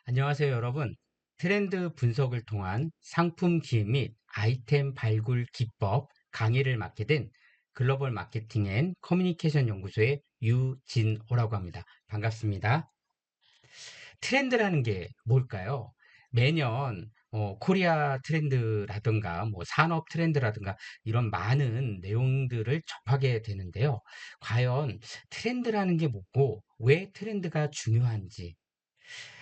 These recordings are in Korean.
안녕하세요, 여러분. 트렌드 분석을 통한 상품 기획 및 아이템 발굴 기법 강의를 맡게 된 글로벌 마케팅 앤 커뮤니케이션 연구소의 유진호라고 합니다. 반갑습니다. 트렌드라는 게 뭘까요? 매년 코리아 트렌드라든가 산업 트렌드라든가 이런 많은 내용들을 접하게 되는데요. 과연 트렌드라는 게 뭐고 왜 트렌드가 중요한지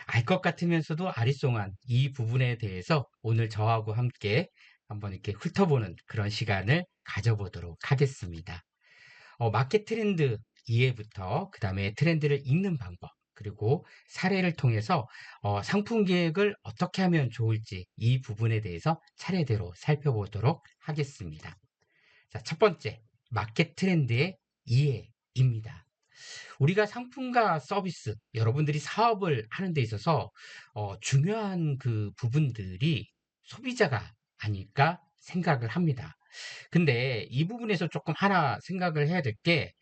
알 것 같으면서도 아리송한 이 부분에 대해서 오늘 저하고 함께 한번 이렇게 훑어보는 그런 시간을 가져보도록 하겠습니다. 마켓 트렌드 이해부터 그다음에 트렌드를 읽는 방법 그리고 사례를 통해서 상품 계획을 어떻게 하면 좋을지 이 부분에 대해서 차례대로 살펴보도록 하겠습니다. 자, 첫 번째, 마켓 트렌드의 이해입니다. 우리가 상품과 서비스, 여러분들이 사업을 하는 데 있어서 중요한 그 부분들이 소비자가 아닐까 생각을 합니다. 근데 이 부분에서 조금 하나 생각을 해야 될 게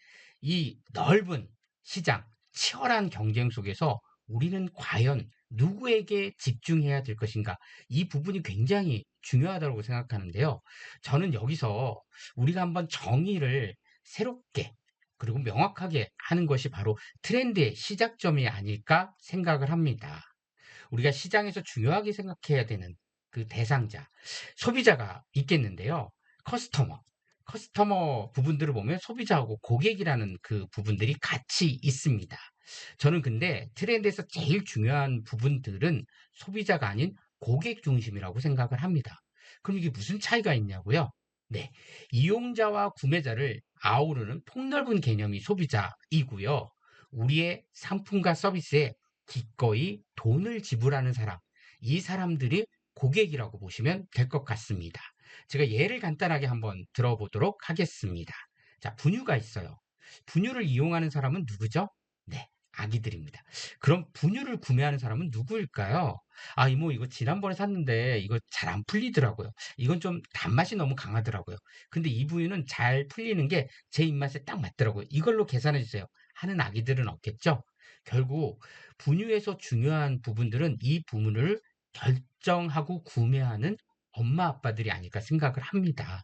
이 넓은 시장, 치열한 경쟁 속에서 우리는 과연 누구에게 집중해야 될 것인가? 이 부분이 굉장히 중요하다고 생각하는데요. 저는 여기서 우리가 한번 정의를 새롭게 그리고 명확하게 하는 것이 바로 트렌드의 시작점이 아닐까 생각을 합니다. 우리가 시장에서 중요하게 생각해야 되는 그 대상자, 소비자가 있겠는데요. 커스터머. 커스터머 부분들을 보면 소비자하고 고객이라는 그 부분들이 같이 있습니다. 저는 근데 트렌드에서 제일 중요한 부분들은 소비자가 아닌 고객 중심이라고 생각을 합니다. 그럼 이게 무슨 차이가 있냐고요? 네. 이용자와 구매자를 아우르는 폭넓은 개념이 소비자이고요. 우리의 상품과 서비스에 기꺼이 돈을 지불하는 사람, 이 사람들이 고객이라고 보시면 될 것 같습니다. 제가 예를 간단하게 한번 들어보도록 하겠습니다. 자, 분유가 있어요. 분유를 이용하는 사람은 누구죠? 네, 아기들입니다. 그럼 분유를 구매하는 사람은 누구일까요? 아, 이모, 이거 지난번에 샀는데 이거 잘 안 풀리더라고요. 이건 좀 단맛이 너무 강하더라고요. 근데 이 분유는 잘 풀리는 게 제 입맛에 딱 맞더라고요. 이걸로 계산해 주세요. 하는 아기들은 없겠죠? 결국 분유에서 중요한 부분들은 이 부분을 결정하고 구매하는 엄마 아빠들이 아닐까 생각을 합니다.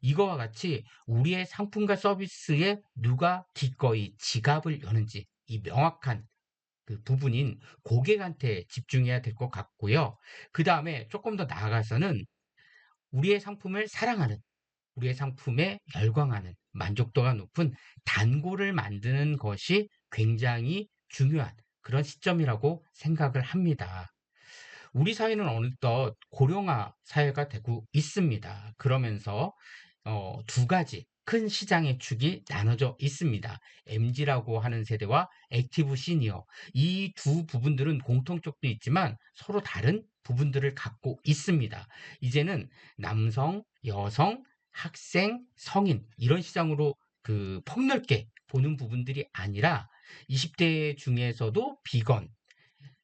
이거와 같이 우리의 상품과 서비스에 누가 기꺼이 지갑을 여는지 이 명확한 그 부분인 고객한테 집중해야 될 것 같고요. 그 다음에 조금 더 나아가서는 우리의 상품을 사랑하는, 우리의 상품에 열광하는, 만족도가 높은 단골을 만드는 것이 굉장히 중요한 그런 시점이라고 생각을 합니다. 우리 사회는 어느덧 고령화 사회가 되고 있습니다. 그러면서 두 가지 큰 시장의 축이 나눠져 있습니다. MZ라고 하는 세대와 액티브 시니어. 이 두 부분들은 공통점도 있지만 서로 다른 부분들을 갖고 있습니다. 이제는 남성, 여성, 학생, 성인 이런 시장으로 그 폭넓게 보는 부분들이 아니라 20대 중에서도 비건,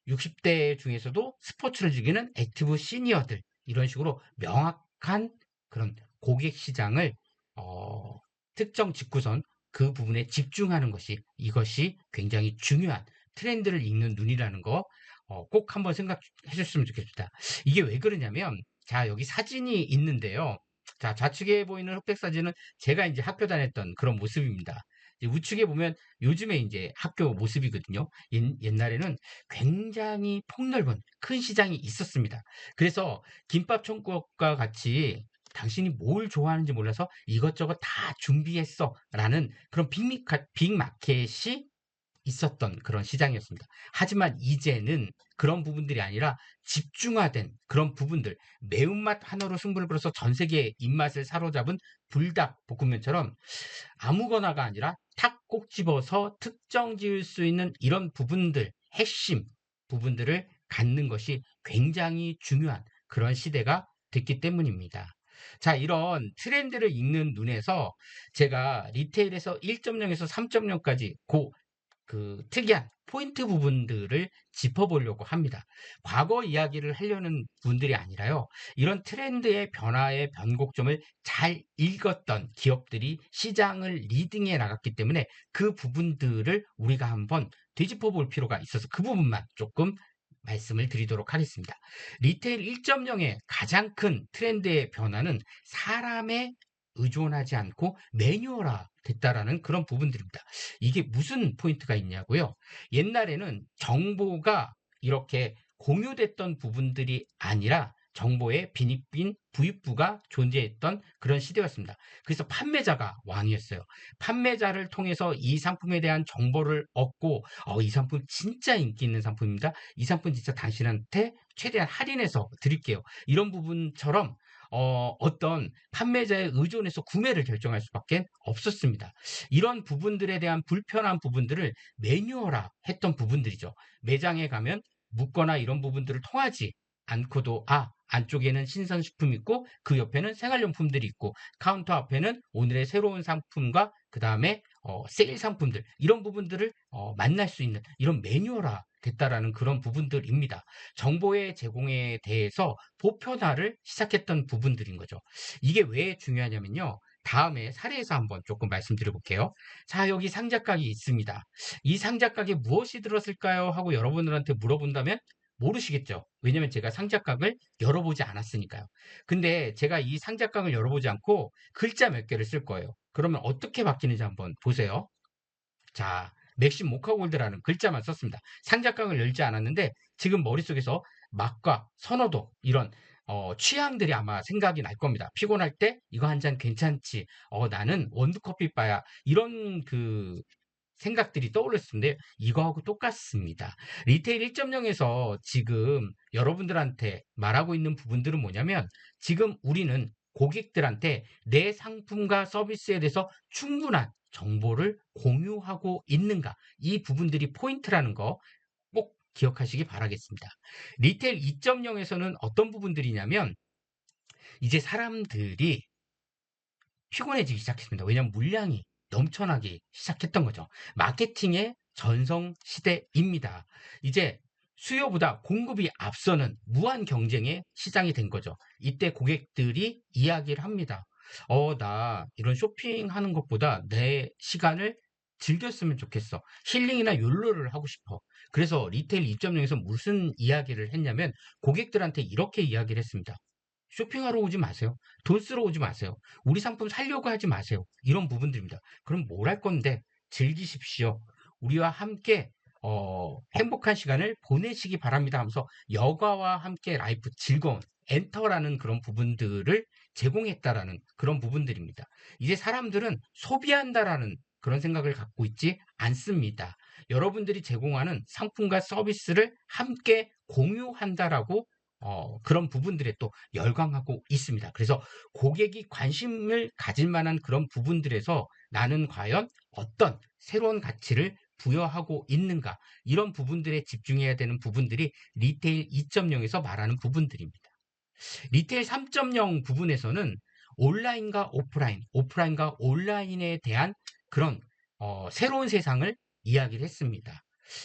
60대 중에서도 스포츠를 즐기는 액티브 시니어들 이런 식으로 명확한 그런 고객 시장을 어, 특정 직구선 그 부분에 집중하는 것이 이것이 굉장히 중요한 트렌드를 읽는 눈이라는 거 꼭 한번 생각해 줬으면 좋겠습니다. 이게 왜 그러냐면 자 여기 사진이 있는데요. 자 좌측에 보이는 흑백 사진은 제가 이제 학교 다녔던 그런 모습입니다. 우측에 보면 요즘에 이제 학교 모습이거든요. 옛날에는 굉장히 폭넓은 큰 시장이 있었습니다. 그래서 김밥 천국과 같이 당신이 뭘 좋아하는지 몰라서 이것저것 다 준비했어 라는 그런 빅마켓이 있었던 그런 시장이었습니다. 하지만 이제는 그런 부분들이 아니라 집중화된 그런 부분들, 매운맛 하나로 승부를 걸어서 전 세계의 입맛을 사로잡은 불닭 볶음면처럼 아무거나가 아니라 탁 꼭 집어서 특정 지을 수 있는 이런 부분들, 핵심 부분들을 갖는 것이 굉장히 중요한 그런 시대가 됐기 때문입니다. 자, 이런 트렌드를 읽는 눈에서 제가 리테일에서 1.0에서 3.0까지 그 특이한 포인트 부분들을 짚어보려고 합니다. 과거 이야기를 하려는 분들이 아니라요. 이런 트렌드의 변화의 변곡점을 잘 읽었던 기업들이 시장을 리딩해 나갔기 때문에 그 부분들을 우리가 한번 되짚어 볼 필요가 있어서 그 부분만 조금 말씀을 드리도록 하겠습니다. 리테일 1.0의 가장 큰 트렌드의 변화는 사람에 의존하지 않고 매뉴얼화 됐다라는 그런 부분들입니다. 이게 무슨 포인트가 있냐고요? 옛날에는 정보가 이렇게 공유됐던 부분들이 아니라 정보의 빈입빈 부익부가 존재했던 그런 시대였습니다. 그래서 판매자가 왕이었어요. 판매자를 통해서 이 상품에 대한 정보를 얻고 이 상품 진짜 인기 있는 상품입니다. 이 상품 진짜 당신한테 최대한 할인해서 드릴게요. 이런 부분처럼 어떤 판매자에 의존해서 구매를 결정할 수밖에 없었습니다. 이런 부분들에 대한 불편한 부분들을 매뉴얼화 했던 부분들이죠. 매장에 가면 묻거나 이런 부분들을 통하지 않고도 안쪽에는 신선식품이 있고 그 옆에는 생활용품들이 있고 카운터 앞에는 오늘의 새로운 상품과 그 다음에 세일 상품들 이런 부분들을 만날 수 있는 이런 매뉴얼화 됐다라는 그런 부분들입니다. 정보의 제공에 대해서 보편화를 시작했던 부분들인 거죠. 이게 왜 중요하냐면요. 다음에 사례에서 한번 조금 말씀드려 볼게요. 자, 여기 상자각이 있습니다. 이 상자각에 무엇이 들었을까요? 하고 여러분들한테 물어본다면 모르시겠죠. 왜냐면 제가 상자각을 열어보지 않았으니까요. 근데 제가 이 상자각을 열어보지 않고 글자 몇 개를 쓸 거예요. 그러면 어떻게 바뀌는지 한번 보세요. 자, 맥심 모카골드라는 글자만 썼습니다. 상자각을 열지 않았는데 지금 머릿속에서 맛과 선호도 이런 취향들이 아마 생각이 날 겁니다. 피곤할 때 이거 한 잔 괜찮지. 나는 원두커피바야. 이런 생각들이 떠올렸을 텐데 이거하고 똑같습니다. 리테일 1.0에서 지금 여러분들한테 말하고 있는 부분들은 뭐냐면 지금 우리는 고객들한테 내 상품과 서비스에 대해서 충분한 정보를 공유하고 있는가 이 부분들이 포인트라는 거 꼭 기억하시기 바라겠습니다. 리테일 2.0에서는 어떤 부분들이냐면 이제 사람들이 피곤해지기 시작했습니다. 왜냐하면 물량이 넘쳐나기 시작했던 거죠. 마케팅의 전성 시대입니다. 이제 수요보다 공급이 앞서는 무한 경쟁의 시장이 된 거죠. 이때 고객들이 이야기를 합니다. 나 이런 쇼핑하는 것보다 내 시간을 즐겼으면 좋겠어. 힐링이나 욜로를 하고 싶어. 그래서 리테일 2.0에서 무슨 이야기를 했냐면 고객들한테 이렇게 이야기를 했습니다. 쇼핑하러 오지 마세요. 돈 쓰러 오지 마세요. 우리 상품 살려고 하지 마세요. 이런 부분들입니다. 그럼 뭘 할 건데 즐기십시오. 우리와 함께 행복한 시간을 보내시기 바랍니다 하면서 여가와 함께 라이프 즐거운 엔터라는 그런 부분들을 제공했다라는 그런 부분들입니다. 이제 사람들은 소비한다라는 그런 생각을 갖고 있지 않습니다. 여러분들이 제공하는 상품과 서비스를 함께 공유한다라고 그런 부분들에 또 열광하고 있습니다. 그래서 고객이 관심을 가질 만한 그런 부분들에서 나는 과연 어떤 새로운 가치를 부여하고 있는가 이런 부분들에 집중해야 되는 부분들이 리테일 2.0에서 말하는 부분들입니다. 리테일 3.0 부분에서는 온라인과 오프라인, 오프라인과 온라인에 대한 그런 새로운 세상을 이야기를 했습니다.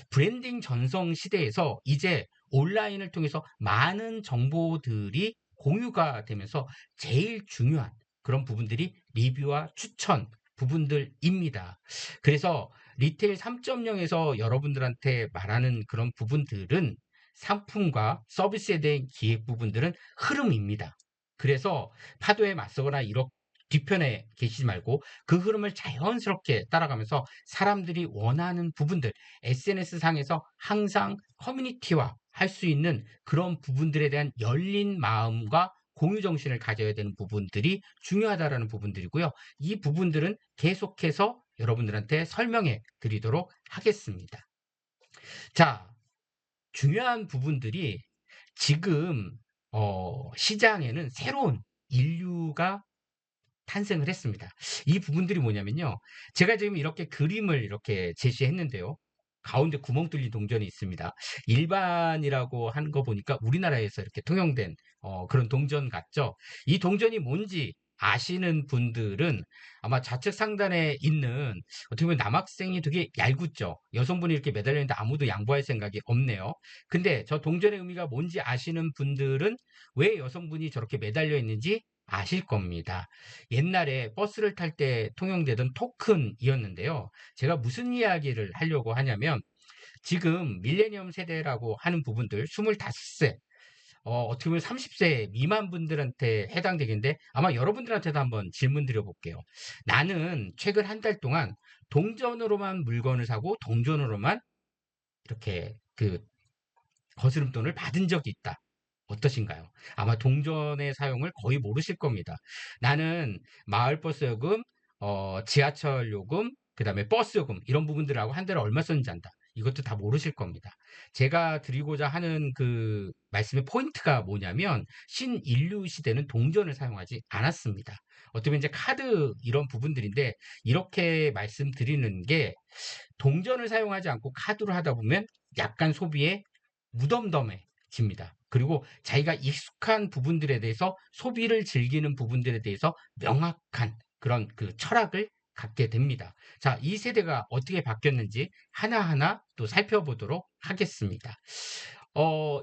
브랜딩 전성 시대에서 이제 온라인을 통해서 많은 정보들이 공유가 되면서 제일 중요한 그런 부분들이 리뷰와 추천 부분들입니다. 그래서 리테일 3.0에서 여러분들한테 말하는 그런 부분들은 상품과 서비스에 대한 기획 부분들은 흐름입니다. 그래서 파도에 맞서거나 이렇게 뒤편에 계시지 말고 그 흐름을 자연스럽게 따라가면서 사람들이 원하는 부분들, SNS 상에서 항상 커뮤니티화 할 수 있는 그런 부분들에 대한 열린 마음과 공유 정신을 가져야 되는 부분들이 중요하다라는 부분들이고요. 이 부분들은 계속해서 여러분들한테 설명해 드리도록 하겠습니다. 자, 중요한 부분들이 지금 시장에는 새로운 인류가 탄생을 했습니다. 이 부분들이 뭐냐면요. 제가 지금 이렇게 그림을 이렇게 제시했는데요. 가운데 구멍 뚫린 동전이 있습니다. 일반이라고 하는 거 보니까 우리나라에서 이렇게 통용된 그런 동전 같죠. 이 동전이 뭔지 아시는 분들은 아마 좌측 상단에 있는 어떻게 보면 남학생이 되게 얄궂죠. 여성분이 이렇게 매달려 있는데 아무도 양보할 생각이 없네요. 근데 저 동전의 의미가 뭔지 아시는 분들은 왜 여성분이 저렇게 매달려 있는지 아실 겁니다. 옛날에 버스를 탈 때 통용되던 토큰이었는데요. 제가 무슨 이야기를 하려고 하냐면 지금 밀레니엄 세대라고 하는 부분들 25세, 어떻게 보면 30세 미만 분들한테 해당되겠는데 아마 여러분들한테도 한번 질문 드려볼게요. 나는 최근 한 달 동안 동전으로만 물건을 사고 동전으로만 이렇게 그 거스름돈을 받은 적이 있다. 어떠신가요? 아마 동전의 사용을 거의 모르실 겁니다. 나는 마을버스 요금, 지하철 요금, 그 다음에 버스 요금, 이런 부분들하고 한 달에 얼마 썼는지 안다. 이것도 다 모르실 겁니다. 제가 드리고자 하는 그 말씀의 포인트가 뭐냐면, 신인류 시대는 동전을 사용하지 않았습니다. 어떻게 보면 이제 카드 이런 부분들인데, 이렇게 말씀드리는 게, 동전을 사용하지 않고 카드로 하다 보면 약간 소비에 무덤덤해집니다. 그리고 자기가 익숙한 부분들에 대해서 소비를 즐기는 부분들에 대해서 명확한 그런 그 철학을 갖게 됩니다. 자, 이 세대가 어떻게 바뀌었는지 하나하나 또 살펴보도록 하겠습니다.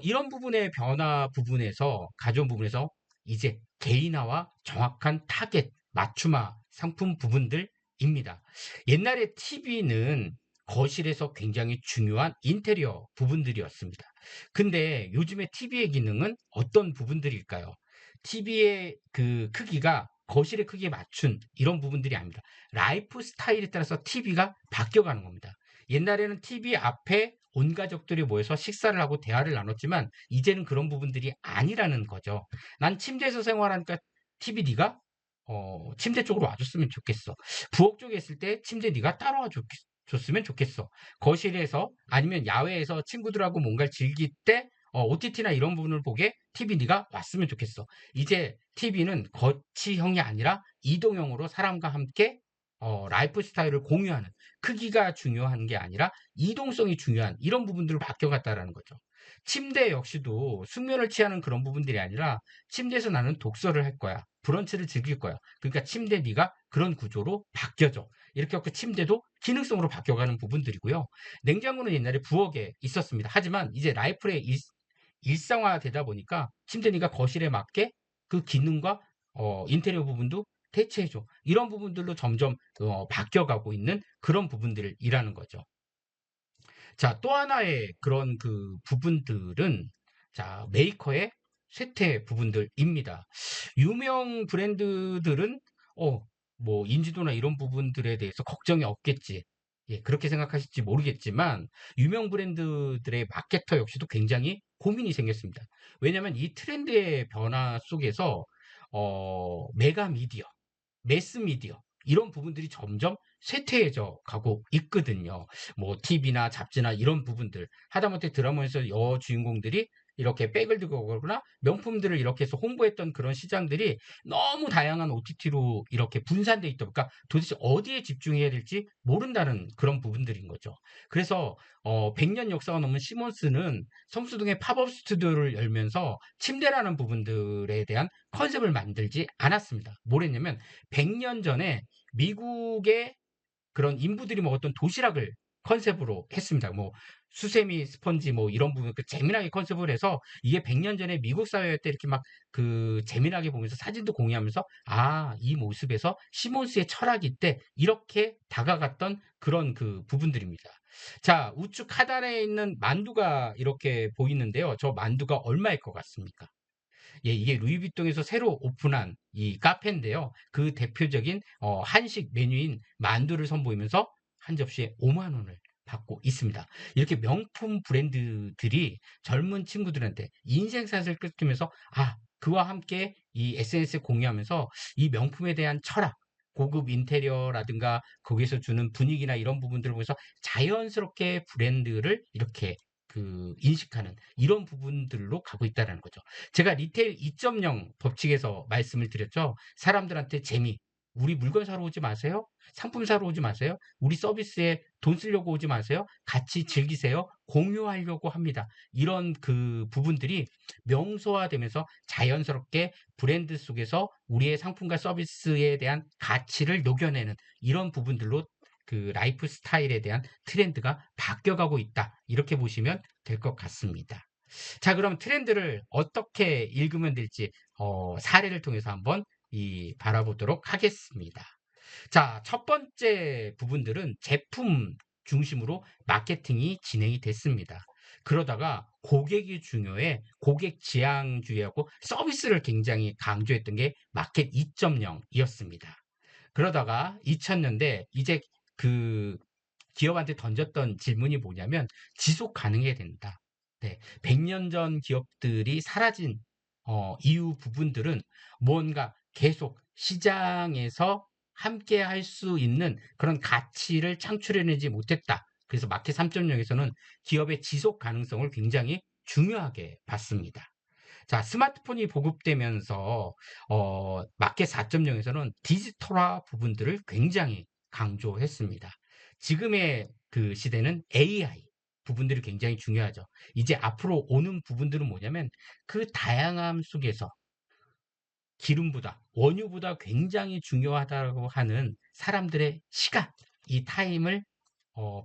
이런 부분의 변화 부분에서, 가져온 부분에서 이제 개인화와 정확한 타겟, 맞춤화 상품 부분들입니다. 옛날에 TV는 거실에서 굉장히 중요한 인테리어 부분들이었습니다. 근데 요즘에 TV의 기능은 어떤 부분들일까요? TV의 그 크기가 거실의 크기에 맞춘 이런 부분들이 아닙니다. 라이프 스타일에 따라서 TV가 바뀌어가는 겁니다. 옛날에는 TV 앞에 온 가족들이 모여서 식사를 하고 대화를 나눴지만 이제는 그런 부분들이 아니라는 거죠. 난 침대에서 생활하니까 TV 네가 침대 쪽으로 와줬으면 좋겠어. 부엌 쪽에 있을 때 침대 네가 따로 줬으면 좋겠어. 거실에서 아니면 야외에서 친구들하고 뭔가를 즐길 때 OTT나 이런 부분을 보게 TV 네가 왔으면 좋겠어. 이제 TV는 거치형이 아니라 이동형으로 사람과 함께 라이프 스타일을 공유하는, 크기가 중요한 게 아니라 이동성이 중요한 이런 부분들로 바뀌어갔다라는 거죠. 침대 역시도 숙면을 취하는 그런 부분들이 아니라 침대에서 나는 독서를 할 거야. 브런치를 즐길 거야. 그러니까 침대 네가 그런 구조로 바뀌어져. 이렇게 해서 침대도 기능성으로 바뀌어가는 부분들이고요. 냉장고는 옛날에 부엌에 있었습니다. 하지만 이제 라이프의 일상화되다 보니까 침대 네가 거실에 맞게 그 기능과 인테리어 부분도 대체해줘. 이런 부분들로 점점 바뀌어가고 있는 그런 부분들이라는 거죠. 자, 또 하나의 그런 그 부분들은 자, 메이커의 쇠퇴 부분들입니다. 유명 브랜드들은 어, 뭐 인지도나 이런 부분들에 대해서 걱정이 없겠지. 예, 그렇게 생각하실지 모르겠지만 유명 브랜드들의 마케터 역시도 굉장히 고민이 생겼습니다. 왜냐하면 이 트렌드의 변화 속에서 메가 미디어, 매스 미디어 이런 부분들이 점점 쇠퇴해져 가고 있거든요. 뭐 TV나 잡지나 이런 부분들, 하다못해 드라마에서 여주인공들이 이렇게 백을 들고 오거나 명품들을 이렇게 해서 홍보했던 그런 시장들이 너무 다양한 OTT로 이렇게 분산돼 있다 보니까 도대체 어디에 집중해야 될지 모른다는 그런 부분들인 거죠. 그래서 100년 역사가 넘은 시몬스는 성수동에 팝업 스튜디오를 열면서 침대라는 부분들에 대한 컨셉을 만들지 않았습니다. 뭘 했냐면 100년 전에 미국의 그런 인부들이 먹었던 도시락을 컨셉으로 했습니다. 뭐 수세미 스펀지 뭐 이런 부분 그 재미나게 컨셉을 해서 이게 100년 전에 미국 사회때 이렇게 막 그 재미나게 보면서 사진도 공유하면서 이 모습에서 시몬스의 철학이 있대 이렇게 다가갔던 그런 그 부분들입니다. 자, 우측 하단에 있는 만두가 이렇게 보이는데요. 저 만두가 얼마일 것 같습니까? 예, 이게 루이비통에서 새로 오픈한 이 카페인데요. 그 대표적인 한식 메뉴인 만두를 선보이면서 한 접시에 5만 원을 받고 있습니다. 이렇게 명품 브랜드들이 젊은 친구들한테 인생샷을 끊기면서 그와 함께 이 SNS에 공유하면서 이 명품에 대한 철학, 고급 인테리어라든가 거기서 주는 분위기나 이런 부분들을 보면서 자연스럽게 브랜드를 이렇게 그 인식하는 이런 부분들로 가고 있다는 거죠. 제가 리테일 2.0 법칙에서 말씀을 드렸죠. 사람들한테 재미, 우리 물건 사러 오지 마세요. 상품 사러 오지 마세요. 우리 서비스에 돈 쓰려고 오지 마세요. 같이 즐기세요. 공유하려고 합니다. 이런 그 부분들이 명소화되면서 자연스럽게 브랜드 속에서 우리의 상품과 서비스에 대한 가치를 녹여내는 이런 부분들로 그 라이프 스타일에 대한 트렌드가 바뀌어가고 있다. 이렇게 보시면 될 것 같습니다. 자, 그럼 트렌드를 어떻게 읽으면 될지 사례를 통해서 한번 바라보도록 하겠습니다. 자, 첫 번째 부분들은 제품 중심으로 마케팅이 진행이 됐습니다. 그러다가 고객이 중요해 고객 지향주의하고 서비스를 굉장히 강조했던 게 마켓 2.0이었습니다. 그러다가 2000년대 이제 그 기업한테 던졌던 질문이 뭐냐면 지속 가능해야 된다. 네, 100년 전 기업들이 사라진 이유 부분들은 뭔가 계속 시장에서 함께 할 수 있는 그런 가치를 창출해내지 못했다. 그래서 마켓 3.0에서는 기업의 지속 가능성을 굉장히 중요하게 봤습니다. 자, 스마트폰이 보급되면서 마켓 4.0에서는 디지털화 부분들을 굉장히 강조했습니다. 지금의 그 시대는 AI 부분들이 굉장히 중요하죠. 이제 앞으로 오는 부분들은 뭐냐면 그 다양함 속에서 기름보다 원유보다 굉장히 중요하다고 하는 사람들의 시간, 이 타임을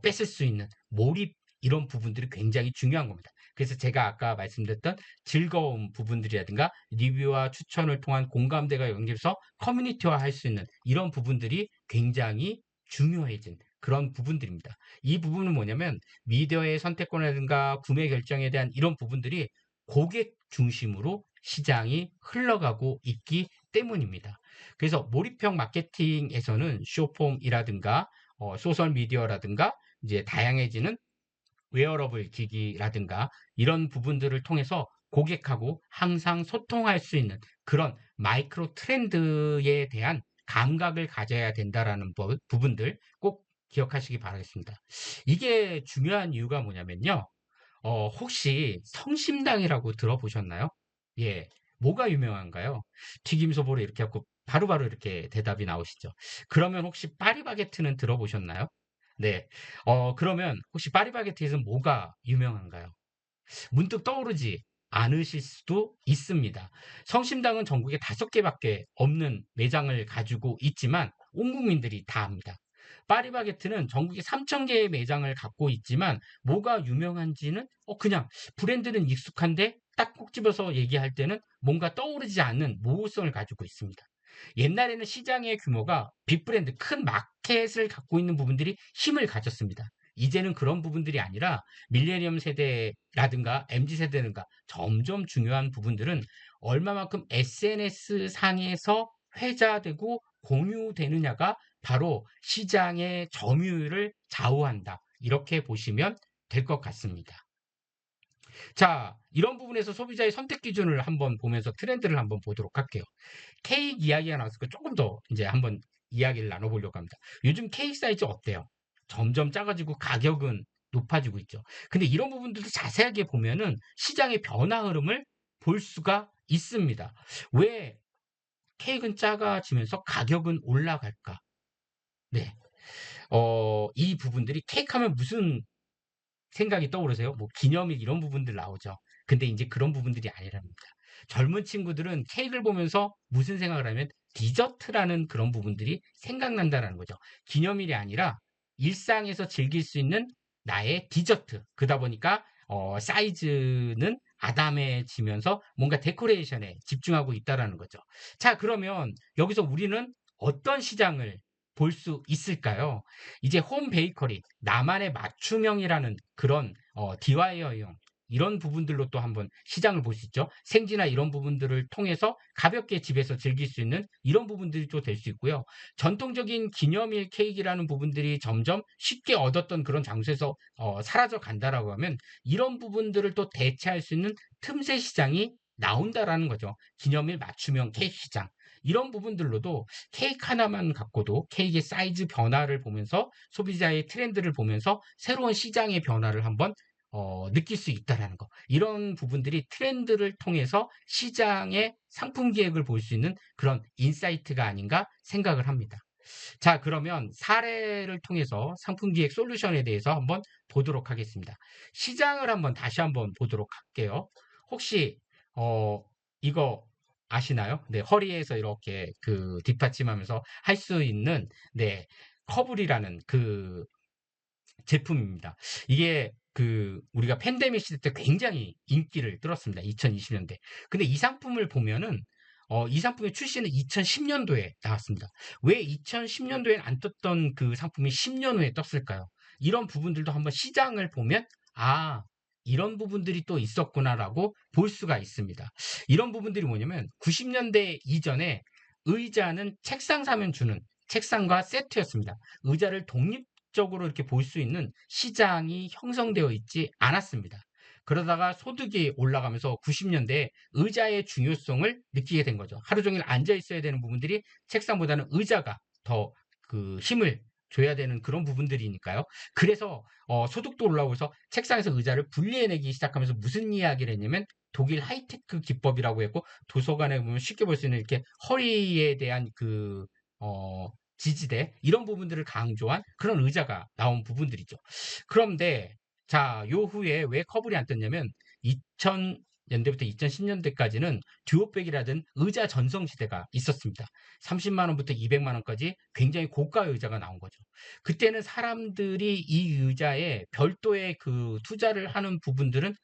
뺏을 수 있는 몰입 이런 부분들이 굉장히 중요한 겁니다. 그래서 제가 아까 말씀드렸던 즐거운 부분들이라든가 리뷰와 추천을 통한 공감대가 연결해서 커뮤니티화 할 수 있는 이런 부분들이 굉장히 중요해진 그런 부분들입니다. 이 부분은 뭐냐면 미디어의 선택권이라든가 구매 결정에 대한 이런 부분들이 고객 중심으로 시장이 흘러가고 있기 때문입니다. 그래서 몰입형 마케팅에서는 쇼폼이라든가 소셜 미디어라든가 이제 다양해지는 웨어러블 기기라든가 이런 부분들을 통해서 고객하고 항상 소통할 수 있는 그런 마이크로 트렌드에 대한 감각을 가져야 된다라는 부분들 꼭 기억하시기 바라겠습니다. 이게 중요한 이유가 뭐냐면요. 혹시 성심당이라고 들어보셨나요? 예. 뭐가 유명한가요? 튀김소보로 이렇게 하고 바로바로 이렇게 대답이 나오시죠. 그러면 혹시 파리바게트는 들어보셨나요? 네. 그러면 혹시 파리바게트에서 뭐가 유명한가요? 문득 떠오르지 않으실 수도 있습니다. 성심당은 전국에 5개밖에 없는 매장을 가지고 있지만 온 국민들이 다 압니다. 파리바게트는 전국에 3,000개의 매장을 갖고 있지만 뭐가 유명한지는 그냥 브랜드는 익숙한데 딱 꼭 집어서 얘기할 때는 뭔가 떠오르지 않는 모호성을 가지고 있습니다. 옛날에는 시장의 규모가 빅브랜드, 큰 마켓을 갖고 있는 부분들이 힘을 가졌습니다. 이제는 그런 부분들이 아니라 밀레니엄 세대라든가 MZ 세대든가 점점 중요한 부분들은 얼마만큼 SNS 상에서 회자되고 공유되느냐가 바로 시장의 점유율을 좌우한다. 이렇게 보시면 될 것 같습니다. 자, 이런 부분에서 소비자의 선택 기준을 한번 보면서 트렌드를 한번 보도록 할게요. 케이크 이야기가 나왔으니까 조금 더 이제 한번 이야기를 나눠보려고 합니다. 요즘 케이크 사이즈 어때요? 점점 작아지고 가격은 높아지고 있죠. 근데 이런 부분들도 자세하게 보면은 시장의 변화 흐름을 볼 수가 있습니다. 왜 케이크는 작아지면서 가격은 올라갈까? 네. 이 부분들이 케이크 하면 무슨 생각이 떠오르세요? 뭐 기념일 이런 부분들 나오죠. 근데 이제 그런 부분들이 아니랍니다. 젊은 친구들은 케이크를 보면서 무슨 생각을 하면 디저트라는 그런 부분들이 생각난다라는 거죠. 기념일이 아니라 일상에서 즐길 수 있는 나의 디저트. 그러다 보니까 사이즈는 아담해지면서 뭔가 데코레이션에 집중하고 있다라는 거죠. 자, 그러면 여기서 우리는 어떤 시장을 볼 수 있을까요? 이제 홈 베이커리, 나만의 맞춤형이라는 그런 DIY형 이런 부분들로 또 한번 시장을 볼 수 있죠. 생지나 이런 부분들을 통해서 가볍게 집에서 즐길 수 있는 이런 부분들이 또 될 수 있고요. 전통적인 기념일 케이크라는 부분들이 점점 쉽게 얻었던 그런 장소에서 사라져 간다라고 하면 이런 부분들을 또 대체할 수 있는 틈새 시장이 나온다라는 거죠. 기념일 맞춤형 케이크 시장. 이런 부분들로도 케이크 하나만 갖고도 케이크의 사이즈 변화를 보면서 소비자의 트렌드를 보면서 새로운 시장의 변화를 한번 느낄 수 있다라는 거. 이런 부분들이 트렌드를 통해서 시장의 상품 기획을 볼 수 있는 그런 인사이트가 아닌가 생각을 합니다. 자, 그러면 사례를 통해서 상품 기획 솔루션에 대해서 한번 보도록 하겠습니다. 시장을 한번 다시 한번 보도록 할게요. 혹시 이거 아시나요? 네, 허리에서 이렇게 그 뒷받침하면서 할 수 있는 네, 커블이라는 그 제품입니다. 이게 그 우리가 팬데믹 시대 때 굉장히 인기를 끌었습니다. 2020년대. 근데 이 상품을 보면은 이 상품의 출시는 2010년도에 나왔습니다. 왜 2010년도에 안 떴던 그 상품이 10년 후에 떴을까요? 이런 부분들도 한번 시장을 보면 아, 이런 부분들이 또 있었구나라고 볼 수가 있습니다. 이런 부분들이 뭐냐면 90년대 이전에 의자는 책상 사면 주는 책상과 세트였습니다. 의자를 독립적으로 이렇게 볼 수 있는 시장이 형성되어 있지 않았습니다. 그러다가 소득이 올라가면서 90년대에 의자의 중요성을 느끼게 된 거죠. 하루 종일 앉아 있어야 되는 부분들이 책상보다는 의자가 더 그 힘을 줘야 되는 그런 부분들이니까요. 그래서 소득도 올라오고 서 책상에서 의자를 분리해내기 시작하면서 무슨 이야기를 했냐면 독일 하이테크 기법이라고 했고, 도서관에 보면 쉽게 볼 수 있는 이렇게 허리에 대한 그 지지대 이런 부분들을 강조한 그런 의자가 나온 부분들이죠. 그런데 자, 요 후에 왜 커블이 안 떴냐면 2000년대부터 2010년대까지는 듀오백이라든 의자 전성 시대가 있었습니다. 30만 원부터 200만 원까지 굉장히 고가 의자가 나온 거죠. 그때는 사람들이 이 의자에 별도의 그 투자를 하는 부분들은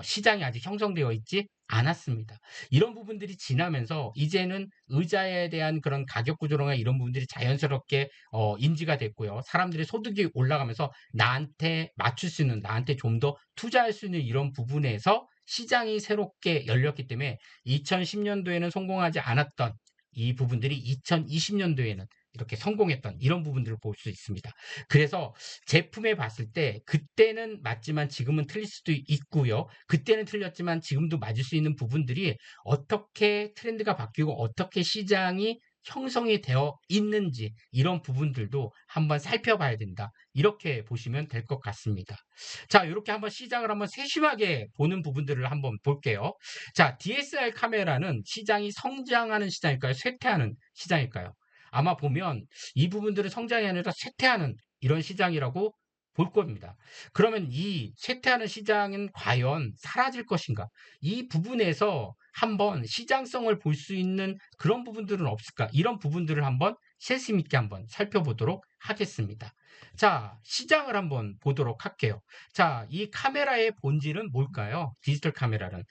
시장이 아직 형성되어 있지 않았습니다. 이런 부분들이 지나면서 이제는 의자에 대한 그런 가격 구조나 이런 부분들이 자연스럽게 인지가 됐고요. 사람들의 소득이 올라가면서 나한테 맞출 수 있는, 나한테 좀 더 투자할 수 있는 이런 부분에서 시장이 새롭게 열렸기 때문에 2010년도에는 성공하지 않았던 이 부분들이 2020년도에는 이렇게 성공했던 이런 부분들을 볼 수 있습니다. 그래서 제품에 봤을 때 그때는 맞지만 지금은 틀릴 수도 있고요. 그때는 틀렸지만 지금도 맞을 수 있는 부분들이 어떻게 트렌드가 바뀌고 어떻게 시장이 형성이 되어 있는지 이런 부분들도 한번 살펴봐야 된다. 이렇게 보시면 될 것 같습니다. 자, 이렇게 한번 시장을 한번 세심하게 보는 부분들을 한번 볼게요. 자, DSLR 카메라는 시장이 성장하는 시장일까요? 쇠퇴하는 시장일까요? 아마 보면 이 부분들은 성장이 아니라 쇠퇴하는 이런 시장이라고 볼 겁니다. 그러면 이 쇠퇴하는 시장은 과연 사라질 것인가? 이 부분에서 한번 시장성을 볼 수 있는 그런 부분들은 없을까? 이런 부분들을 한번 세심 있게 한번 살펴보도록 하겠습니다. 자, 시장을 한번 보도록 할게요. 자, 이 카메라의 본질은 뭘까요? 디지털 카메라는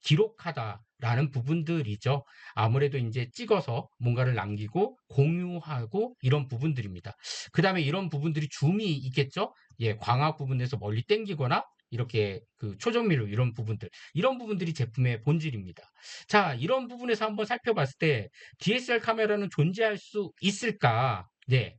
기록하다라는 부분들이죠. 아무래도 이제 찍어서 뭔가를 남기고 공유하고 이런 부분들입니다. 그 다음에 이런 부분들이 줌이 있겠죠? 광학 부분에서 멀리 당기거나 이렇게 그 초정밀로 이런 부분들, 이런 부분들이 제품의 본질입니다. 자, 이런 부분에서 한번 살펴봤을 때 DSLR 카메라는 존재할 수 있을까? 네.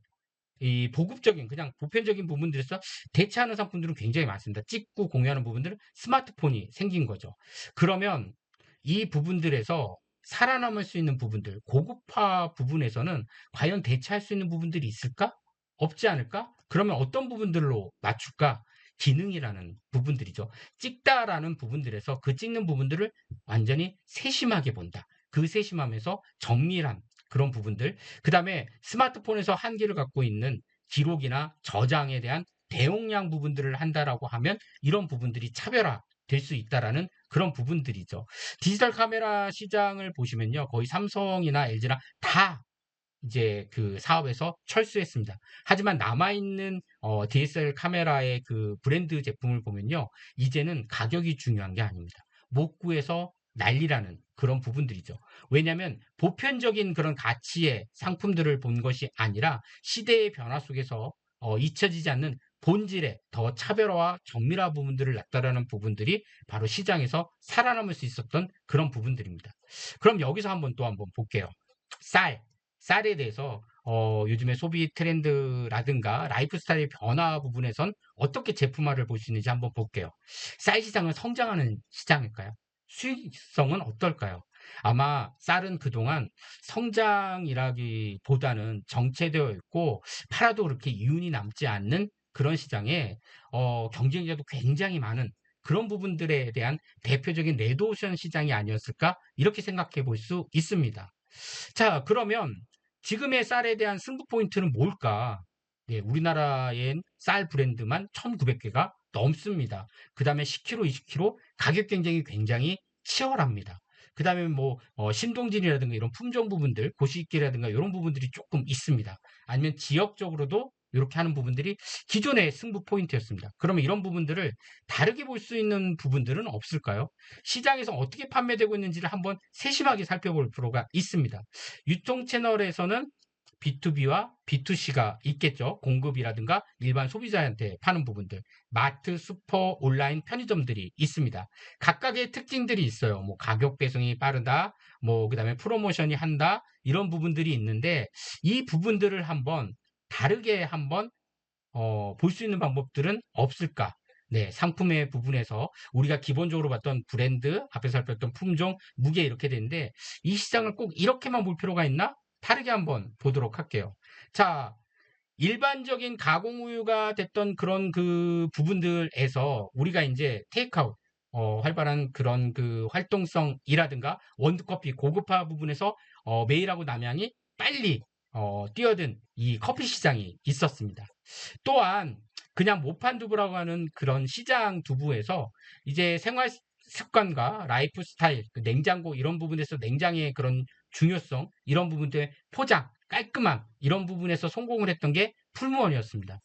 이 보급적인 그냥 보편적인 부분들에서 대체하는 상품들은 굉장히 많습니다. 찍고 공유하는 부분들은 스마트폰이 생긴 거죠. 그러면 이 부분들에서 살아남을 수 있는 부분들, 고급화 부분에서는 과연 대체할 수 있는 부분들이 있을까? 없지 않을까? 그러면 어떤 부분들로 맞출까? 기능이라는 부분들이죠. 찍다라는 부분들에서 그 찍는 부분들을 완전히 세심하게 본다. 그 세심함에서 정밀한 그런 부분들, 그 다음에 스마트폰에서 한계를 갖고 있는 기록이나 저장에 대한 대용량 부분들을 한다라고 하면 이런 부분들이 차별화 될 수 있다라는 그런 부분들이죠. 디지털 카메라 시장을 보시면요. 거의 삼성이나 LG나 다 이제 그 사업에서 철수했습니다. 하지만 남아있는 DSLR 카메라의 그 브랜드 제품을 보면요. 이제는 가격이 중요한 게 아닙니다. 못 구해서 난리라는 그런 부분들이죠. 왜냐하면 보편적인 그런 가치의 상품들을 본 것이 아니라 시대의 변화 속에서 잊혀지지 않는 본질의 더 차별화와 정밀화 부분들을 났다라는 부분들이 바로 시장에서 살아남을 수 있었던 그런 부분들입니다. 그럼 여기서 한번 볼게요. 쌀에 대해서 요즘의 소비 트렌드라든가 라이프 스타일의 변화 부분에선 어떻게 제품화를 볼 수 있는지 한번 볼게요. 쌀 시장은 성장하는 시장일까요? 수익성은 어떨까요? 아마 쌀은 그동안 성장이라기보다는 정체되어 있고 팔아도 그렇게 이윤이 남지 않는 그런 시장에 경쟁자도 굉장히 많은 그런 부분들에 대한 대표적인 레드오션 시장이 아니었을까? 이렇게 생각해 볼 수 있습니다. 자, 그러면 지금의 쌀에 대한 승부 포인트는 뭘까? 네, 우리나라엔 쌀 브랜드만 1,900개가 넘습니다. 그 다음에 10kg, 20kg 가격 경쟁이 굉장히 치열합니다. 그 다음에 뭐 신동진이라든가 이런 품종 부분들, 고시익기라든가 이런 부분들이 조금 있습니다. 아니면 지역적으로도 이렇게 하는 부분들이 기존의 승부 포인트였습니다. 그러면 이런 부분들을 다르게 볼 수 있는 부분들은 없을까요? 시장에서 어떻게 판매되고 있는지를 한번 세심하게 살펴볼 필요가 있습니다. 유통 채널에서는 B2B와 B2C가 있겠죠. 공급이라든가 일반 소비자한테 파는 부분들. 마트, 슈퍼, 온라인 편의점들이 있습니다. 각각의 특징들이 있어요. 뭐 가격 배송이 빠르다, 뭐 그다음에 프로모션이 한다, 이런 부분들이 있는데 이 부분들을 한번 다르게 한번 볼 수 있는 방법들은 없을까? 네, 상품의 부분에서 우리가 기본적으로 봤던 브랜드, 앞에서 살폈던 품종, 무게 이렇게 되는데 이 시장을 꼭 이렇게만 볼 필요가 있나? 다르게 한번 보도록 할게요. 자, 일반적인 가공우유가 됐던 그런 그 부분들에서 우리가 이제 테이크아웃, 활발한 그런 그 활동성이라든가 원두커피 고급화 부분에서 메일하고 남양이 빨리 뛰어든 이 커피 시장이 있었습니다. 또한 그냥 모판 두부라고 하는 그런 시장 두부에서 이제 생활 습관과 라이프 스타일, 그 냉장고 이런 부분에서 냉장의 그런 중요성, 이런 부분들 포장, 깔끔함 이런 부분에서 성공을 했던 게 풀무원이었습니다.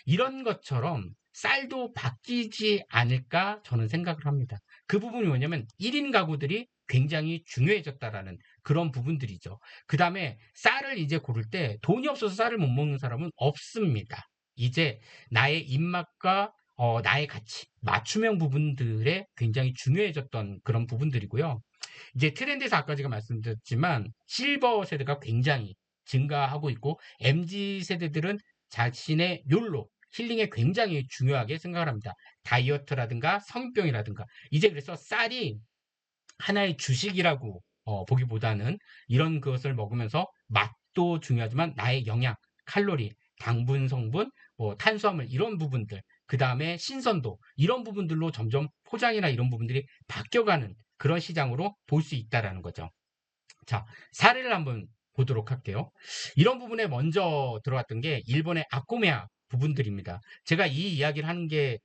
이런 것처럼 쌀도 바뀌지 않을까 저는 생각을 합니다. 그 부분이 뭐냐면 1인 가구들이 굉장히 중요해졌다라는 그런 부분들이죠. 그 다음에 쌀을 이제 고를 때 돈이 없어서 쌀을 못 먹는 사람은 없습니다. 이제 나의 입맛과 나의 가치, 맞춤형 부분들에 굉장히 중요해졌던 그런 부분들이고요. 이제 트렌드에서 아까 제가 말씀드렸지만 실버 세대가 굉장히 증가하고 있고 MZ 세대들은 자신의 욜로 힐링에 굉장히 중요하게 생각을 합니다. 다이어트라든가 성병이라든가 이제 그래서 쌀이 하나의 주식이라고 보기보다는 이런 것을 먹으면서 맛도 중요하지만 나의 영양, 칼로리, 당분 성분, 뭐 탄수화물 이런 부분들, 그 다음에 신선도 이런 부분들로 점점 포장이나 이런 부분들이 바뀌어가는 그런 시장으로 볼 수 있다라는 거죠. 자, 사례를 한번 보도록 할게요. 이런 부분에 먼저 들어갔던 게 일본의 아코메아 부분들입니다. 제가 이 이야기를 하는 게,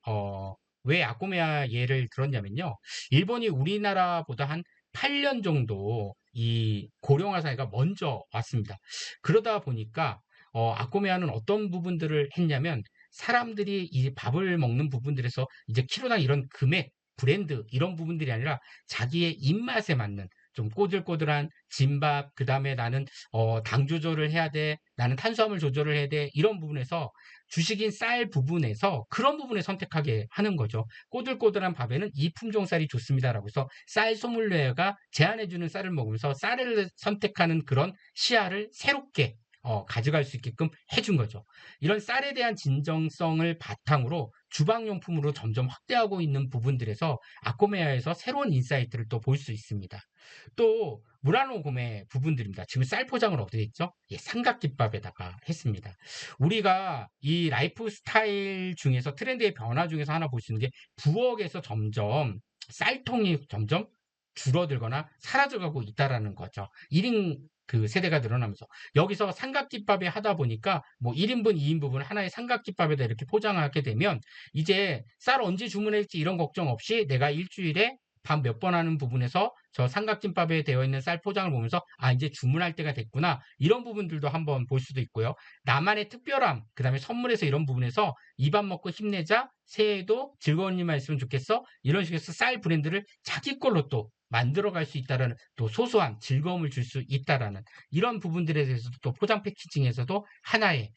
왜 아코메아 예를 들었냐면요. 일본이 우리나라보다 한 8년 정도 이 고령화 사회가 먼저 왔습니다. 그러다 보니까, 아코메아는 어떤 부분들을 했냐면, 사람들이 이 밥을 먹는 부분들에서 이제 키로당 이런 금액, 브랜드, 이런 부분들이 아니라 자기의 입맛에 맞는 좀 꼬들꼬들한 진밥, 그 다음에 나는 당 조절을 해야 돼, 나는 탄수화물 조절을 해야 돼, 이런 부분에서 주식인 쌀 부분에서 그런 부분을 선택하게 하는 거죠. 꼬들꼬들한 밥에는 이 품종 쌀이 좋습니다라고 해서 쌀 소믈리에가 제안해주는 쌀을 먹으면서 쌀을 선택하는 그런 시야를 새롭게 가져갈 수 있게끔 해준 거죠. 이런 쌀에 대한 진정성을 바탕으로 주방용품으로 점점 확대하고 있는 부분들에서 아코메아에서 새로운 인사이트를 또 볼 수 있습니다. 또 무라노 구매 부분들입니다. 지금 쌀 포장을 어떻게 했죠? 예, 삼각김밥에다가 했습니다. 우리가 이 라이프 스타일 중에서 트렌드의 변화 중에서 하나 볼 수 있는 게 부엌에서 점점 쌀통이 점점 줄어들거나 사라져가고 있다라는 거죠. 1인 그 세대가 늘어나면서 여기서 삼각김밥에 하다 보니까 뭐 1인분, 2인분을 하나의 삼각김밥에다 이렇게 포장하게 되면 이제 쌀 언제 주문할지 이런 걱정 없이 내가 일주일에 밥 몇 번 하는 부분에서 저 삼각김밥에 되어 있는 쌀 포장을 보면서 아 이제 주문할 때가 됐구나 이런 부분들도 한번 볼 수도 있고요. 나만의 특별함 그다음에 선물에서 이런 부분에서 이 밥 먹고 힘내자 새해에도 즐거운 일만 있으면 좋겠어 이런 식으로 해서 쌀 브랜드를 자기 걸로 또 만들어 갈 수 있다라는 또 소소한 즐거움을 줄 수 있다라는 이런 부분들에 대해서도 또 포장 패키징에서도 하나의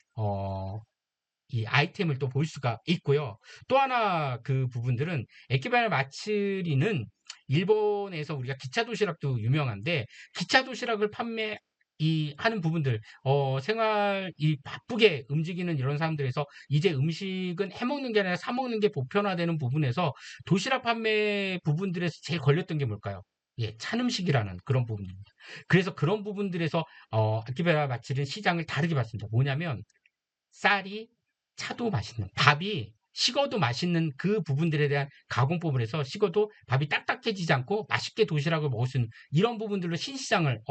이 아이템을 또 볼 수가 있고요. 또 하나 그 부분들은 에키바야 마츠리는 일본에서 우리가 기차 도시락도 유명한데 기차 도시락을 판매 이 하는 부분들 생활 이 바쁘게 움직이는 이런 사람들에서 이제 음식은 해 먹는 게 아니라 사 먹는 게 보편화되는 부분에서 도시락 판매 부분들에서 제일 걸렸던 게 뭘까요? 예, 찬 음식이라는 그런 부분입니다. 그래서 그런 부분들에서 아키바야 마츠리는 시장을 다르게 봤습니다. 뭐냐면 쌀이 차도 맛있는 밥이 식어도 맛있는 그 부분들에 대한 가공법을 해서 식어도 밥이 딱딱해지지 않고 맛있게 도시락을 먹을 수 있는 이런 부분들로 신시장을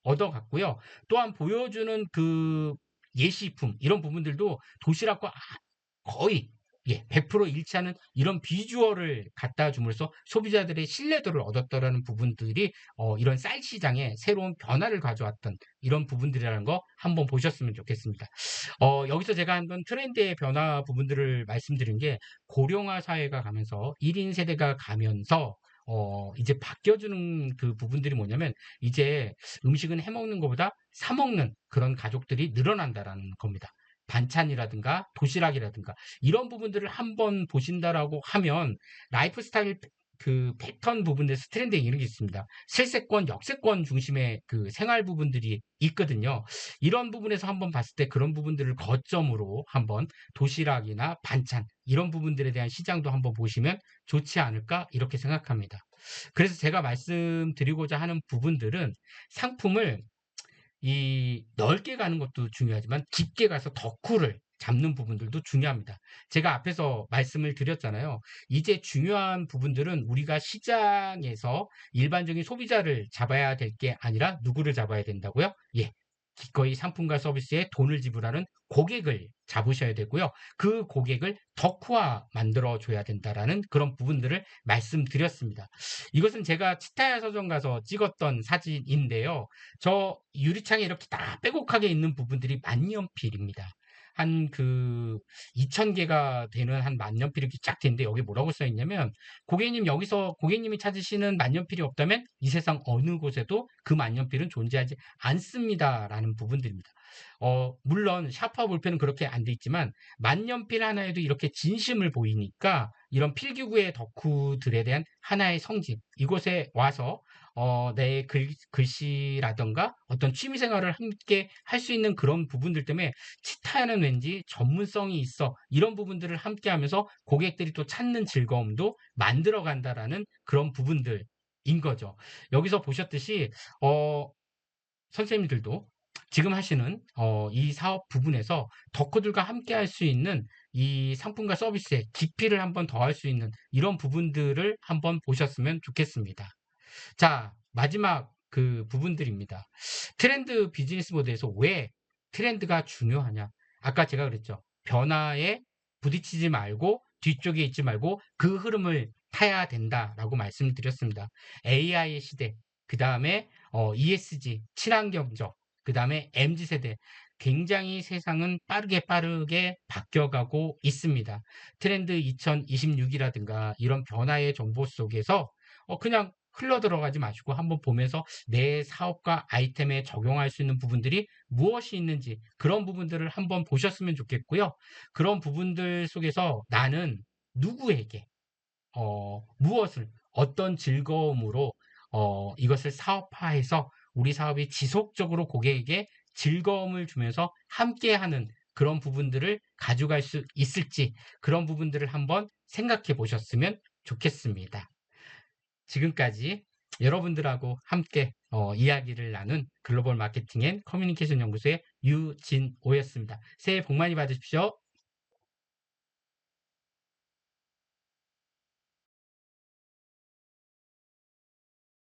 얻어갔고요. 또한 보여주는 그 예시품 이런 부분들도 도시락과 거의 100% 일치하는 이런 비주얼을 갖다 줌으로써 소비자들의 신뢰도를 얻었다라는 부분들이 이런 쌀 시장에 새로운 변화를 가져왔던 이런 부분들이라는 거 한번 보셨으면 좋겠습니다. 여기서 제가 한번 트렌드의 변화 부분들을 말씀드린 게 고령화 사회가 가면서 1인 세대가 가면서 이제 바뀌어주는 그 부분들이 뭐냐면, 이제 음식은 해 먹는 것보다 사 먹는 그런 가족들이 늘어난다라는 겁니다. 반찬이라든가 도시락이라든가 이런 부분들을 한번 보신다라고 하면 라이프 스타일 그 패턴 부분에서 트렌드에 이런 게 있습니다. 실세권, 역세권 중심의 그 생활 부분들이 있거든요. 이런 부분에서 한번 봤을 때 그런 부분들을 거점으로 한번 도시락이나 반찬 이런 부분들에 대한 시장도 한번 보시면 좋지 않을까 이렇게 생각합니다. 그래서 제가 말씀드리고자 하는 부분들은 상품을 이 넓게 가는 것도 중요하지만 깊게 가서 덕후를 잡는 부분들도 중요합니다. 제가 앞에서 말씀을 드렸잖아요. 이제 중요한 부분들은 우리가 시장에서 일반적인 소비자를 잡아야 될 게 아니라 누구를 잡아야 된다고요? 예. 기꺼이 상품과 서비스에 돈을 지불하는 고객을 잡으셔야 되고요. 그 고객을 덕후화 만들어 줘야 된다라는 그런 부분들을 말씀드렸습니다. 이것은 제가 치타야 서점 가서 찍었던 사진인데요. 저 유리창에 이렇게 다 빼곡하게 있는 부분들이 만년필입니다. 한 그 2,000개가 되는 한 만년필이 이렇게 쫙 되는데 여기 뭐라고 써 있냐면 고객님 여기서 고객님이 찾으시는 만년필이 없다면 이 세상 어느 곳에도 그 만년필은 존재하지 않습니다라는 부분들입니다. 물론 샤프와 볼펜은 그렇게 안 돼 있지만 만년필 하나에도 이렇게 진심을 보이니까 이런 필기구의 덕후들에 대한 하나의 성진 이곳에 와서 내 글씨라던가 어떤 취미 생활을 함께 할 수 있는 그런 부분들 때문에 치타야는 왠지 전문성이 있어 이런 부분들을 함께 하면서 고객들이 또 찾는 즐거움도 만들어 간다라는 그런 부분들인 거죠. 여기서 보셨듯이 선생님들도 지금 하시는 이 사업 부분에서 덕후들과 함께 할 수 있는 이 상품과 서비스의 깊이를 한번 더할 수 있는 이런 부분들을 한번 보셨으면 좋겠습니다. 자, 마지막 그 부분들입니다. 트렌드 비즈니스 모델에서 왜 트렌드가 중요하냐? 아까 제가 그랬죠. 변화에 부딪히지 말고 뒤쪽에 있지 말고 그 흐름을 타야 된다라고 말씀을 드렸습니다. AI의 시대, 그 다음에 ESG, 친환경적, 그 다음에 MZ 세대. 굉장히 세상은 빠르게 바뀌어가고 있습니다. 트렌드 2026이라든가 이런 변화의 정보 속에서 그냥 흘러 들어가지 마시고 한번 보면서 내 사업과 아이템에 적용할 수 있는 부분들이 무엇이 있는지 그런 부분들을 한번 보셨으면 좋겠고요. 그런 부분들 속에서 나는 누구에게 무엇을 어떤 즐거움으로 이것을 사업화해서 우리 사업이 지속적으로 고객에게 즐거움을 주면서 함께하는 그런 부분들을 가져갈 수 있을지 그런 부분들을 한번 생각해 보셨으면 좋겠습니다. 지금까지 여러분들하고 함께 이야기를 나눈 글로벌 마케팅 앤 커뮤니케이션 연구소의 유진오였습니다. 새해 복 많이 받으십시오.